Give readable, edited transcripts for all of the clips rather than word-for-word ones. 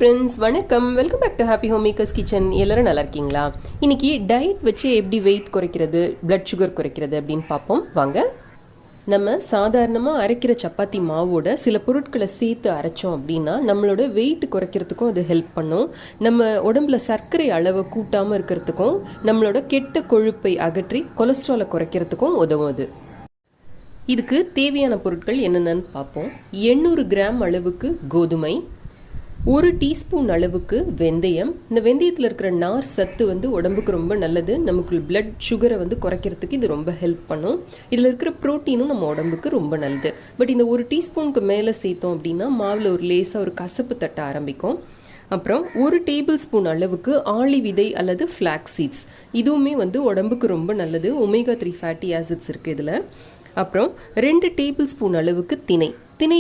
friends, வணக்கம். Welcome back to happy home makers kitchen. எல்லாரும் நல்லா இருக்கீங்களா? இன்னைக்கு டயட் வச்சு எப்படி வெயிட் குறைக்கிறது, பிளட் சுகர் குறைக்கிறது அப்படின்னு பார்ப்போம் வாங்க. நம்ம சாதாரணமாக அரைக்கிற சப்பாத்தி மாவோட சில பொருட்களை சேர்த்து அரைச்சோம் அப்படின்னா நம்மளோட வெயிட் குறைக்கிறதுக்கும் அது ஹெல்ப் பண்ணும். நம்ம உடம்புல சர்க்கரை அளவை கூட்டாமல் இருக்கிறதுக்கும் நம்மளோட கெட்ட கொழுப்பை அகற்றி கொலஸ்ட்ராலை குறைக்கிறதுக்கும் உதவும் அது. இதுக்கு தேவையான பொருட்கள் என்னென்னு பார்ப்போம். 800 கிராம் அளவுக்கு கோதுமை, 1 டீஸ்பூன் அளவுக்கு வெந்தயம். இந்த வெந்தயத்தில் இருக்கிற நார் சத்து உடம்புக்கு ரொம்ப நல்லது. நமக்கு பிளட் சுகரை குறைக்கிறதுக்கு இது ரொம்ப ஹெல்ப் பண்ணும். இதில் இருக்கிற ப்ரோட்டீனும் நம்ம உடம்புக்கு ரொம்ப நல்லது. பட் இந்த 1 டீஸ்பூனுக்கு மேலே சேர்த்தோம் அப்படின்னா மாவில் ஒரு லேசாக ஒரு கசப்பு தட்ட ஆரம்பிக்கும். அப்புறம் 1 டேபிள் ஸ்பூன் அளவுக்கு ஆளி விதை அல்லது ஃப்ளாக்ஸ் சீட்ஸ், இதுவுமே உடம்புக்கு ரொம்ப நல்லது. ஒமேகா 3 ஃபேட்டி ஆசிட்ஸ் இருக்குது இதில். அப்புறம் 2 டேபிள் ஸ்பூன் அளவுக்கு திணை. திணை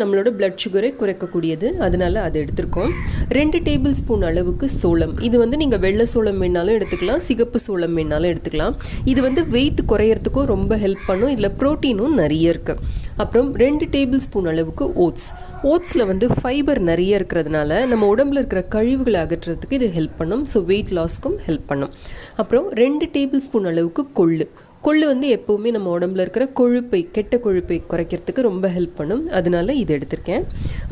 நம்மளோட பிளட் சுகரை குறைக்கக்கூடியது, அதனால அதை எடுத்திருக்கோம். 2 டேபிள் ஸ்பூன் அளவுக்கு சோளம். இது நீங்கள் வெள்ளை சோளம் வேணாலும் எடுத்துக்கலாம், சிகப்பு சோளம் வேணாலும் எடுத்துக்கலாம். இது வெயிட் குறையறதுக்கும் ரொம்ப ஹெல்ப் பண்ணும். இதில் ப்ரோட்டீனும் நிறைய இருக்குது. அப்புறம் 2 டேபிள் ஸ்பூன் அளவுக்கு ஓட்ஸ். ஓட்ஸில் ஃபைபர் நிறைய இருக்கிறதுனால நம்ம உடம்புல இருக்கிற கழிவுகளை அகற்றுறதுக்கு இது ஹெல்ப் பண்ணும். ஸோ வெயிட் லாஸ்க்கும் ஹெல்ப் பண்ணும். அப்புறம் 2 டேபிள் ஸ்பூன் அளவுக்கு கொள்ளு. கொள்ளு எப்போவுமே நம்ம உடம்புல இருக்கிற கொழுப்பை, கெட்ட கொழுப்பை குறைக்கிறதுக்கு ரொம்ப ஹெல்ப் பண்ணும், அதனால இது எடுத்திருக்கேன்.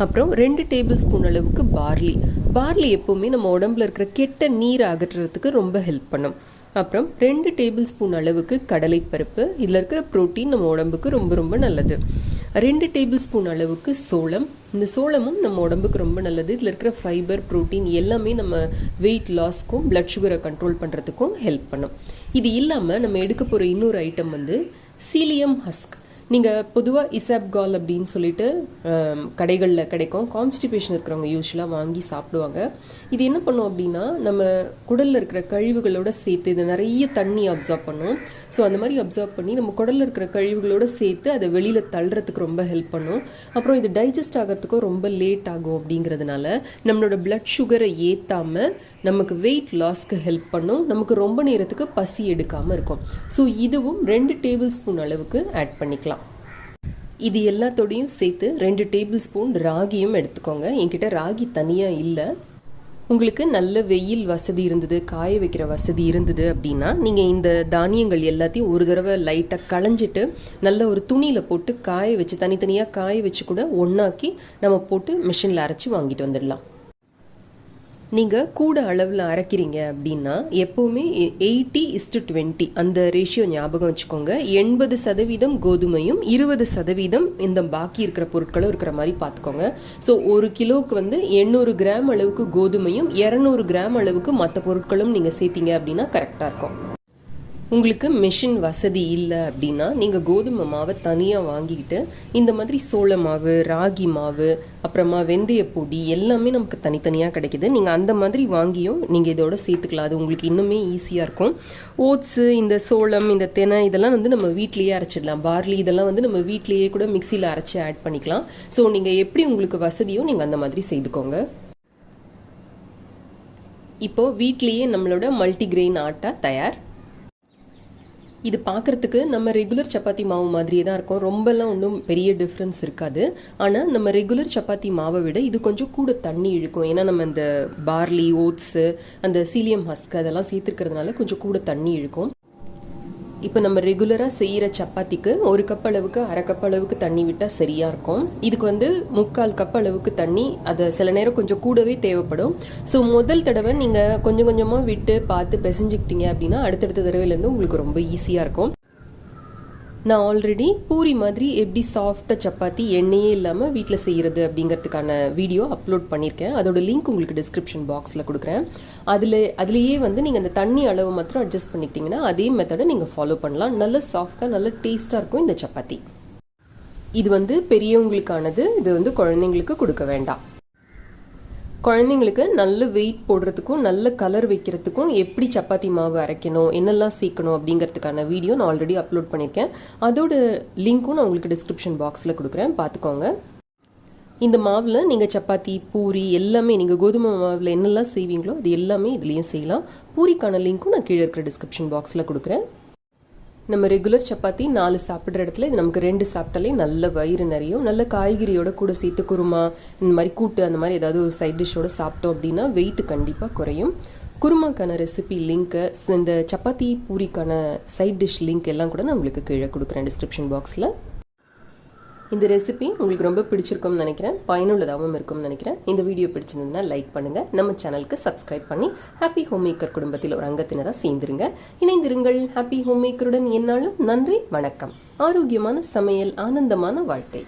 அப்புறம் 2 டேபிள் ஸ்பூன் அளவுக்கு பார்லி. பார்லி எப்போவுமே நம்ம உடம்புல இருக்கிற கெட்ட நீரை அகற்றுறதுக்கு ரொம்ப ஹெல்ப் பண்ணும். அப்புறம் 2 டேபிள் ஸ்பூன் அளவுக்கு கடலைப்பருப்பு. இதில் இருக்கிற ப்ரோட்டீன் நம்ம உடம்புக்கு ரொம்ப ரொம்ப நல்லது. 2 டேபிள் ஸ்பூன் அளவுக்கு சோளம். இந்த சோளமும் நம்ம உடம்புக்கு ரொம்ப நல்லது. இதில் இருக்கிற ஃபைபர், ப்ரோட்டீன் எல்லாமே நம்ம வெயிட் லாஸ்க்கும் பிளட் சுகரை கண்ட்ரோல் பண்ணுறதுக்கும் ஹெல்ப் பண்ணும். இது இல்லாமல் நம்ம எடுக்க போகிற இன்னொரு ஐட்டம் சீலியம் ஹஸ்க். நீங்கள் பொதுவாக இசாப்கால் அப்படின்னு சொல்லிட்டு கடைகளில் கிடைக்கும். கான்ஸ்டிபேஷன் இருக்கிறவங்க யூஸ்வலாக வாங்கி சாப்பிடுவாங்க. இது என்ன பண்ணும் அப்படின்னா நம்ம குடலில் இருக்கிற கழிவுகளோடு சேர்த்து இது நிறைய தண்ணி அப்சார்ப் பண்ணும். ஸோ அந்த மாதிரி அப்சார்ப் பண்ணி நம்ம குடலில் இருக்கிற கழிவுகளோடு சேர்த்து அதை வெளியில் தள்ளுறதுக்கு ரொம்ப ஹெல்ப் பண்ணும். அப்புறம் இது டைஜஸ்ட் ஆகிறதுக்கும் ரொம்ப லேட் ஆகும். அப்படிங்கிறதுனால நம்மளோட பிளட் சுகரை ஏற்றாமல் நமக்கு வெயிட் லாஸ்க்கு ஹெல்ப் பண்ணும். நமக்கு ரொம்ப நேரத்துக்கு பசி எடுக்காமல் இருக்கும். ஸோ இதுவும் 2 டேபிள் ஸ்பூன் அளவுக்கு ஆட் பண்ணிக்கலாம். இது எல்லாத்தோடையும் சேர்த்து 2 டேபிள் ஸ்பூன் ராகியும் எடுத்துக்கோங்க. என்கிட்ட ராகி தனியாக இல்லை. உங்களுக்கு நல்ல வெயில் வசதி இருந்தது, காய வைக்கிற வசதி இருந்தது அப்படின்னா நீங்கள் இந்த தானியங்கள் எல்லாத்தையும் ஒரு தடவை லைட்டாக களைஞ்சிட்டு நல்ல ஒரு துணியில் போட்டு காய வச்சு, தனித்தனியாக காய வச்சு கூட ஒன்றாக்கி நம்ம போட்டு மிஷினில் அரைச்சி வாங்கிட்டு வந்துடலாம். நீங்கள் கூட அளவில் அரைக்கிறீங்க அப்படின்னா எப்போவுமே 80:20 அந்த ரேஷியோ ஞாபகம் வச்சுக்கோங்க. 80% கோதுமையும் 20% இந்த பாக்கி இருக்கிற பொருட்களும் இருக்கிற மாதிரி பார்த்துக்கோங்க. ஸோ 1 கிலோவுக்கு 800 கிராம் அளவுக்கு கோதுமையும் 200 கிராம் அளவுக்கு மற்ற பொருட்களும் நீங்கள் சேர்த்தீங்க அப்படின்னா கரெக்டாக இருக்கும். உங்களுக்கு மிஷின் வசதி இல்லை அப்படின்னா நீங்கள் கோதுமை மாவை தனியாக வாங்கிக்கிட்டு இந்த மாதிரி சோள மாவு, ராகி மாவு, அப்புறமா வெந்தய பொடி எல்லாமே நமக்கு தனித்தனியாக கிடைக்கிது. நீங்கள் அந்த மாதிரி வாங்கியும் நீங்கள் இதோட சேர்த்துக்கலாம். அது உங்களுக்கு இன்னுமே ஈஸியாக இருக்கும். ஓட்ஸு, இந்த சோளம், இந்த தினை இதெல்லாம் நம்ம வீட்லேயே அரைச்சிடலாம். பார்லி இதெல்லாம் நம்ம வீட்லேயே கூட மிக்சியில் அரைச்சி ஆட் பண்ணிக்கலாம். ஸோ நீங்கள் எப்படி உங்களுக்கு வசதியோ நீங்கள் அந்த மாதிரி செய்துக்கோங்க. இப்போது வீட்லேயே நம்மளோட மல்டிகிரெயின் ஆட்டா தயார். இது பார்க்குறதுக்கு நம்ம ரெகுலர் சப்பாத்தி மாவு மாதிரியே தான் இருக்கும். ரொம்பலாம் ஒன்றும் பெரிய டிஃப்ரென்ஸ் இருக்காது. ஆனால் நம்ம ரெகுலர் சப்பாத்தி மாவை விட இது கொஞ்சம் கூட தண்ணி இழுக்கும். ஏன்னா நம்ம இந்த பார்லி, ஓட்ஸு, அந்த சீலியம் ஹஸ்க் அதெல்லாம் சேர்த்துருக்கிறதுனால கொஞ்சம் கூட தண்ணி இழுக்கும். இப்போ நம்ம ரெகுலராக செய்கிற சப்பாத்திக்கு 1 கப் அளவுக்கு 1/2 கப் அளவுக்கு தண்ணி விட்டால் சரியாக இருக்கும். இதுக்கு 3/4 கப் அளவுக்கு தண்ணி, அதை சில நேரம் கொஞ்சம் கூடவே தேவைப்படும். ஸோ முதல் தடவை நீங்கள் கொஞ்சம் கொஞ்சமாக விட்டு பார்த்து பிசைஞ்சிக்கிட்டீங்க அப்படின்னா அடுத்தடுத்த தடவையிலேருந்து உங்களுக்கு ரொம்ப ஈஸியாக இருக்கும். நான் ஆல்ரெடி பூரி மாதிரி எப்படி சாஃப்டாக சப்பாத்தி எண்ணெயே இல்லாமல் வீட்டில் செய்கிறது அப்படிங்கிறதுக்கான வீடியோ அப்லோட் பண்ணியிருக்கேன். அதோட லிங்க் உங்களுக்கு டிஸ்கிரிப்ஷன் பாக்ஸில் கொடுக்குறேன். அதுலேயே நீங்கள் அந்த தண்ணி அளவு மாத்திரம் அட்ஜஸ்ட் பண்ணிக்கிட்டிங்கன்னா அதே மெத்தடை நீங்கள் ஃபாலோ பண்ணலாம். நல்ல சாஃப்டாக நல்ல டேஸ்ட்டாக இருக்கும் இந்த சப்பாத்தி. இது பெரியவங்களுக்கானது. இது குழந்தைங்களுக்கு கொடுக்க வேண்டாம். குழந்தைங்களுக்கு நல்ல வெயிட் போடுறதுக்கும் நல்ல கலர் வைக்கிறதுக்கும் எப்படி சப்பாத்தி மாவு அரைக்கணும், என்னெல்லாம் சேர்க்கணும் அப்படிங்கிறதுக்கான வீடியோ நான் ஆல்ரெடி அப்லோட் பண்ணியிருக்கேன். அதோட லிங்க்கும் நான் உங்களுக்கு டிஸ்கிரிப்ஷன் பாக்ஸில் கொடுக்குறேன், பார்த்துக்கோங்க. இந்த மாவில் நீங்கள் சப்பாத்தி, பூரி எல்லாமே நீங்கள் கோதுமை மாவில் என்னெல்லாம் செய்வீங்களோ அது எல்லாமே இதுலேயும் செய்யலாம். பூரிக்கான லிங்க்கும் நான் கீழே இருக்கிற டிஸ்கிரிப்ஷன் பாக்ஸில் கொடுக்குறேன். நம்ம ரெகுலர் சப்பாத்தி 4 சாப்பிட்ற இடத்துல இது நமக்கு 2 சாப்பிட்டாலே நல்ல வயிறு நிறையும். நல்ல காய்கறியோட கூட சேர்த்து குருமா இந்த மாதிரி கூட்டு அந்த மாதிரி ஏதாவது ஒரு சைட் டிஷ்ஷோடு சாப்பிட்டோம் அப்படின்னா வெயிட் கண்டிப்பாக குறையும். குருமாக்கான ரெசிபி லிங்க்கு, இந்த சப்பாத்தி பூரிக்கான சைட் டிஷ் லிங்க் எல்லாம் கூட நான் உங்களுக்கு கீழே கொடுக்குறேன் டிஸ்கிரிப்ஷன் பாக்ஸில். இந்த ரெசிபி உங்களுக்கு ரொம்ப பிடிச்சிருக்கும்னு நினைக்கிறேன், பயனுள்ளதாகவும் இருக்கும்னு நினைக்கிறேன். இந்த வீடியோ பிடிச்சிருந்தா லைக் பண்ணுங்கள், நம்ம சேனலுக்கு சப்ஸ்கிரைப் பண்ணி ஹாப்பி ஹோம் மேக்கர் குடும்பத்தில் ஒரு அங்கத்தினராக சேர்ந்துருங்க. இணைந்திருங்கள் ஹாப்பி ஹோம் மேக்கருடன். என்னாலும் நன்றி, வணக்கம். ஆரோக்கியமான சமையல், ஆனந்தமான வாழ்க்கை.